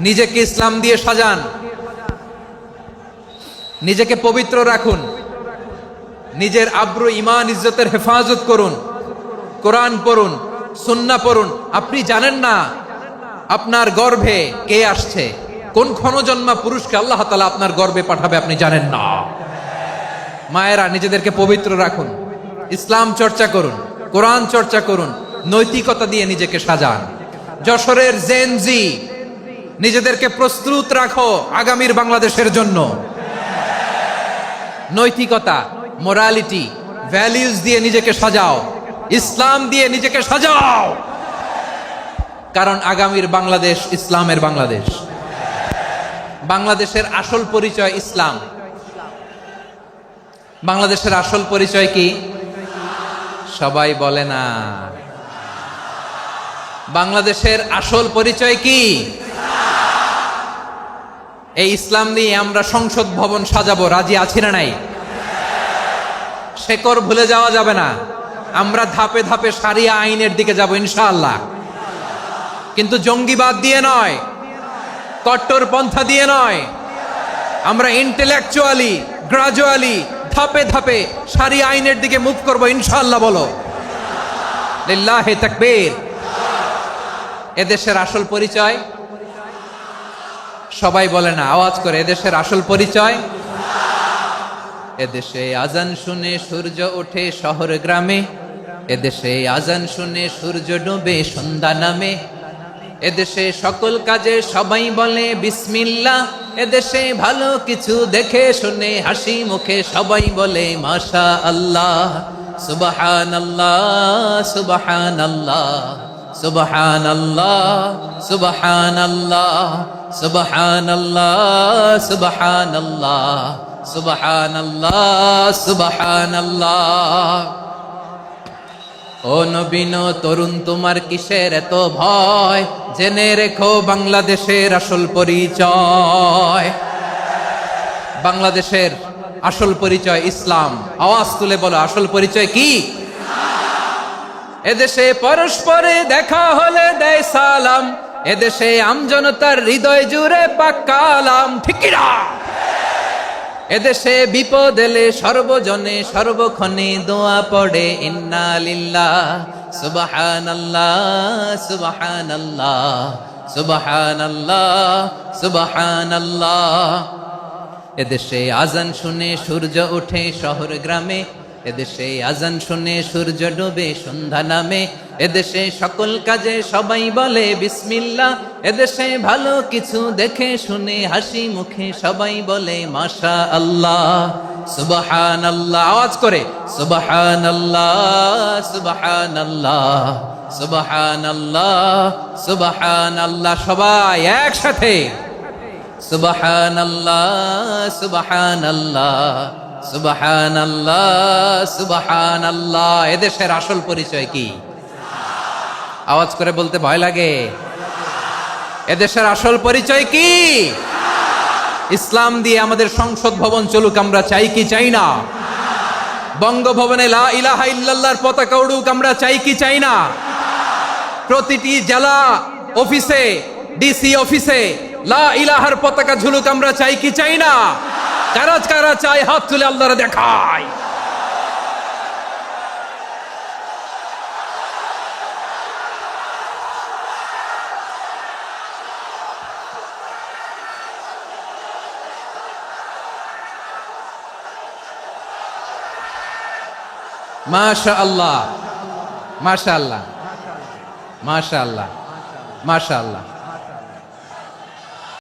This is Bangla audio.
নিজেকে ইসলাম দিয়ে সাজান, নিজেকে পবিত্র রাখুন, নিজের আব্রু ইমান ইজ্জতের হেফাজত করুন, কোরআন পড়ুন, সুন্নাহ পড়ুন। আপনি জানেন না আপনার গর্ভে কে আসছে, কোন ক্ষণজন্মা পুরুষকে আল্লাহ তাআলা আপনার গর্ভে পাঠাবে আপনি জানেন না। মায়েরা নিজেদেরকে পবিত্র রাখুন, ইসলাম চর্চা করুন, কোরআন চর্চা করুন, নৈতিকতা দিয়ে নিজেকে সাজান। যশোরের জেনজি, নিজেদেরকে প্রস্তুত রাখো আগামীর বাংলাদেশের জন্য। নৈতিকতা, মোরালিটি, ভ্যালিউজ দিয়ে নিজেকে সাজাও, ইসলাম দিয়ে নিজেকে সাজাও, কারণ আগামীর বাংলাদেশ ইসলামের বাংলাদেশ। বাংলাদেশের আসল পরিচয় ইসলাম। বাংলাদেশের আসল পরিচয় কি? সবাই বলে না। বাংলাদেশের আসল পরিচয় কি? এই ইসলাম নিয়ে আমরা সংসদ ভবন সাজাবো, রাজি আছি না নাই? শেকড় ভুলে যাওয়া যাবে না। আমরা ধাপে ধাপে শারিয়া আইনের দিকে যাব ইনশাআল্লাহ, কিন্তু জঙ্গিবাদ দিয়ে নয়, কট্টর পন্থা দিয়ে নয়। আমরা ইন্টেলেকচুয়ালি, গ্রাজুয়ালি, ধাপে ধাপে শারিয়া আইনের দিকে মুভ করব ইনশাআল্লাহ। বলো লিল্লাহি তাকবীর। এদেশের আসল পরিচয় সবাই বলে না, আওয়াজ করে, এদেশের আসল পরিচয়। এদেশে আজান শুনে সূর্য ওঠে শহর গ্রামে, এদেশে আজান শুনে সূর্য ডুবে সন্ধ্যা নামে, এদেশে সকল কাজে সবাই বলে বিসমিল্লাহ, এদেশে ভালো কিছু দেখে শুনে হাসি মুখে সবাই বলে মাশা আল্লাহ, সুবহানাল্লাহ, সুবহানাল্লাহ, সুবহানাল্লাহ, সুবহানাল্লাহ, সুবহানাল্লাহ, সুবহানাল্লাহ, সুবহানাল্লাহ, সুবহানাল্লাহ। ও নবীন তরুণ, তোমার কিসের এত ভয়? জেনে রেখো বাংলাদেশের আসল পরিচয়। বাংলাদেশের আসল পরিচয় ইসলাম। আওয়াজ তুলে বলো, আসল পরিচয় কি? এদেশে পরস্পরে দেখা হলে দেয় সালাম, এদেশে আমজনতার হৃদয় জুড়ে পাক্কালাম, ঠিক কি না? এদেশে বিপদ এলে সর্বজনে সর্বক্ষণে দোয়া পড়ে ইন্না লিল্লাহ, সুবহানাল্লাহ, সুবহানাল্লাহ, সুবহানাল্লাহ, সুবহানাল্লাহ। এদেশে আজান শুনে সূর্য ওঠে শহর গ্রামে, এদেশে আজান শুনে সূর্য ডুবে সন্ধ্যা নামে, এদেশে সকল কাজে সবাই বলে বিসমিল্লাহ, এদেশে ভালো কিছু দেখে শুনে হাসি মুখে সবাই বলে মাশা আল্লাহ, সুবহানাল্লাহ। আওয়াজ করে সুবহানাল্লাহ, সুবহানাল্লাহ, সুবহানাল্লাহ, সুবহানাল্লাহ। সবাই একসাথে সুবহানাল্লাহ, সুবহানাল্লাহ, সুবহানাল্লাহ, সুবহানাল্লাহ। এদেশের আসল পরিচয় কি? আওয়াজ করে বলতে ভয় লাগে। এদেশের আসল পরিচয় কি? ইসলাম দিয়ে আমাদের সংসদ ভবন চলুক, আমরা চাই কি চাই না? বঙ্গভবনে লা ইলাহা ইল্লাল্লাহর পতাকা উড়ুক, আমরা চাই কি চাই না? প্রতিটি জেলা অফিসে, ডিসি অফিসে লা ইলাহার পতাকা ঝুলুক, আমরা চাই কি চাই না? কারা কারা চাই হাত তুলে আল্লাহরে দেখায়। মাশাআল্লাহ, মাশাআল্লাহ, মাশাআল্লাহ, মাশাআল্লাহ।